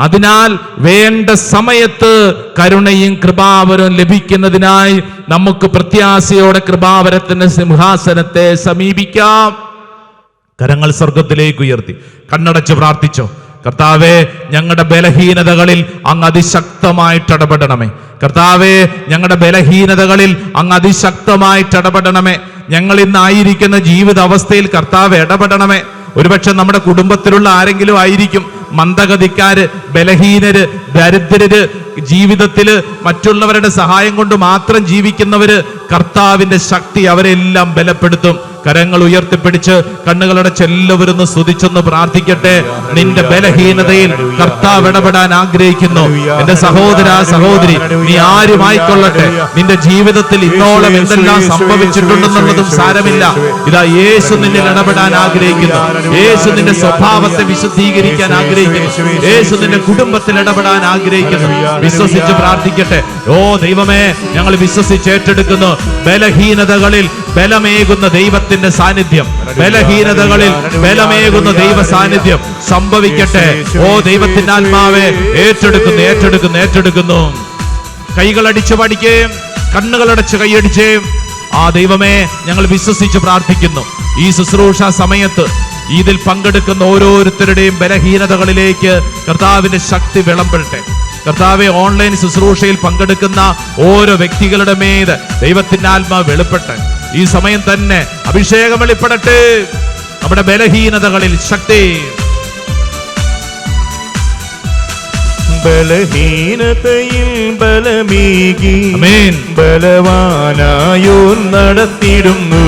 അതിനാൽ വേണ്ട സമയത്ത് കരുണയും കൃപാവരവും ലഭിക്കുന്നതിനായി നമുക്ക് പ്രത്യാശയോടെ കൃപാവരത്തിന്റെ സിംഹാസനത്തെ സമീപിക്കാം. കരങ്ങൾ സ്വർഗത്തിലേക്ക് ഉയർത്തി കണ്ണടച്ച് പ്രാർത്ഥിച്ചോ. കർത്താവേ, ഞങ്ങളുടെ ബലഹീനതകളിൽ അങ്ങ് അതിശക്തമായിട്ട് ഇടപെടണമേ. കർത്താവേ, ഞങ്ങളുടെ ബലഹീനതകളിൽ അങ്ങ് അതിശക്തമായിട്ട് ഇടപെടണമേ. ഞങ്ങൾ ഇന്നായിരിക്കുന്ന ജീവിത അവസ്ഥയിൽ കർത്താവ് ഇടപെടണമേ. ഒരുപക്ഷെ നമ്മുടെ കുടുംബത്തിലുള്ള ആരെങ്കിലും ആയിരിക്കും മന്ദഗതിക്കാര്, ബലഹീനര്, ദരിദ്രര്, ജീവിതത്തില് മറ്റുള്ളവരുടെ സഹായം കൊണ്ട് മാത്രം ജീവിക്കുന്നവര്. കർത്താവിന്റെ ശക്തി അവരെല്ലാം ബലപ്പെടുത്തും. കരങ്ങൾ ഉയർത്തിപ്പിടിച്ച് കണ്ണുകളടച്ച് എല്ലാവരും സ്തുതിച്ചൊന്ന് പ്രാർത്ഥിക്കട്ടെ. നിന്റെ ബലഹീനതയിൽ കർത്താവ് ഇടപെടാൻ ആഗ്രഹിക്കുന്നു. എന്റെ സഹോദര സഹോദരി, നീ ആരുമായിക്കൊള്ളട്ടെ, നിന്റെ ജീവിതത്തിൽ ഇന്നോളം എന്തെല്ലാം സംഭവിച്ചിട്ടുണ്ടെന്നുള്ളതും സാരമില്ല. ഇതാ യേശു നിന്നിൽ ഇടപെടാൻ ആഗ്രഹിക്കുന്നു. യേശു നിന്റെ സ്വഭാവത്തെ വിശുദ്ധീകരിക്കാൻ ആഗ്രഹിക്കുന്നു. യേശു നിന്റെ കുടുംബത്തിൽ ഇടപെടാൻ ആഗ്രഹിക്കുന്നു. വിശ്വസിച്ച് പ്രാർത്ഥിക്കട്ടെ. ഓ ദൈവമേ, ഞങ്ങൾ വിശ്വസിച്ച് ഏറ്റെടുക്കുന്നു. ബലഹീനതകളിൽ ബലമേകുന്ന ദൈവത്തിന്റെ സാന്നിധ്യം, ബലഹീനതകളിൽ ബലമേകുന്ന ദൈവ സാന്നിധ്യം സംഭവിക്കട്ടെ. ഓ ദൈവത്തിന്റെ ആത്മാവേ, ഏറ്റെടുക്കുന്നു, ഏറ്റെടുക്കുന്നു, ഏറ്റെടുക്കുന്നു. കൈകളടിച്ച് പഠിക്കുകയും കണ്ണുകളടച്ച് കൈയടിക്കുകയും. ആ ദൈവമേ, ഞങ്ങൾ വിശ്വസിച്ച് പ്രാർത്ഥിക്കുന്നു. ഈ ശുശ്രൂഷ സമയത്ത് ഇതിൽ പങ്കെടുക്കുന്ന ഓരോരുത്തരുടെയും ബലഹീനതകളിലേക്ക് കർത്താവിന്റെ ശക്തി വിളമ്പട്ടെ. കർത്താവെ, ഓൺലൈൻ ശുശ്രൂഷയിൽ പങ്കെടുക്കുന്ന ഓരോ വ്യക്തികളുടെ മേൽ ദൈവത്തിന്റെ ആത്മാവ് വെളിപ്പെട്ട് ഈ സമയം തന്നെ അഭിഷേകം വെളിപ്പെടട്ടെ. നമ്മുടെ ബലഹീനതകളിൽ ശക്തി. ബലഹീനതയിൽ ബലമേകി ബലവാനായോ നടത്തിയിടുന്നു.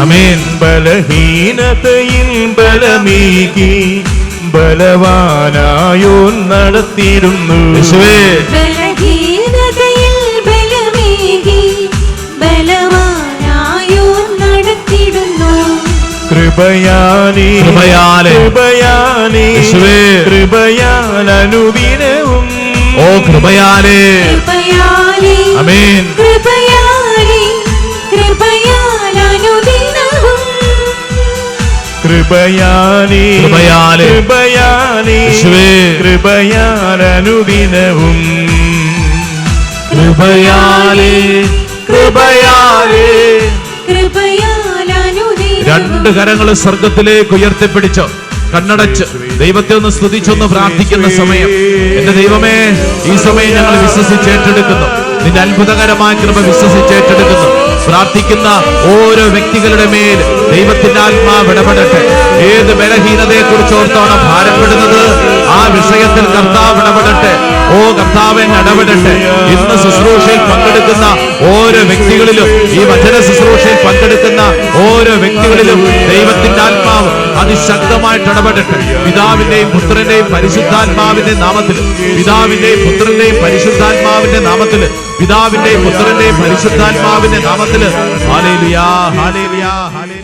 ആമേൻ. ബലഹീനതയിൽ ബലമേകി ബലവാനായോ നടത്തിയിടുന്നു. കൃപയാലേ കൃപയാലേ കൃപയാൽ അനുദിനവും. ഓ കൃപയാലേ. ആമേൻ. കൃപയാലേ കൃപയാലേ കൃപയാലേ കൃപയാൽ അനുദിനവും. കൃപയാലേ കൃപയാലേ. 2 കരങ്ങൾ സ്വർഗത്തിലേക്ക് ഉയർത്തിപ്പിടിച്ചോ. കണ്ണടച്ച് ദൈവത്തെ ഒന്ന് സ്തുതിച്ചൊന്ന് പ്രാർത്ഥിക്കുന്ന സമയം. എന്റെ ദൈവമേ, ഈ സമയം ഞങ്ങൾ വിശ്വസിച്ച് ഏറ്റെടുക്കുന്നു. നിന്റെ അത്ഭുതകരമായ കൃപ വിശ്വസിച്ച് ഏറ്റെടുക്കുന്നു. പ്രാർത്ഥിക്കുന്ന ഓരോ വ്യക്തികളുടെ മേൽ ദൈവത്തിന്റെ ആത്മാവ് ഇടപെടട്ടെ. ഏത് ബലഹീനതയെ കുറിച്ച് ഓർത്താണ് ഭാരപ്പെടുന്നത്, ആ വിഷയത്തിൽ കർത്താവ് ഇടപെടട്ടെ. ഓ കർത്താവെ ഇടപെടട്ടെ. ഇന്ന് ശുശ്രൂഷയിൽ പങ്കെടുക്കുന്ന ഓരോ വ്യക്തികളിലും, ഈ വചന ശുശ്രൂഷയിൽ പങ്കെടുക്കുന്ന ഓരോ വ്യക്തികളിലും ദൈവത്തിന്റെ ആത്മാവ് അതിശക്തമായിട്ട് ഇടപെടട്ടെ. പിതാവിന്റെയും പുത്രന്റെയും പരിശുദ്ധാത്മാവിന്റെ നാമത്തിൽ, പിതാവിന്റെയും പുത്രന്റെയും പരിശുദ്ധാത്മാവിന്റെ നാമത്തിൽ, പിതാവിന്റെയും പുത്രന്റെയും പരിശുദ്ധാത്മാവിന്റെ നാമത്തിൽ. Hallelujah, hallelujah, hallelujah.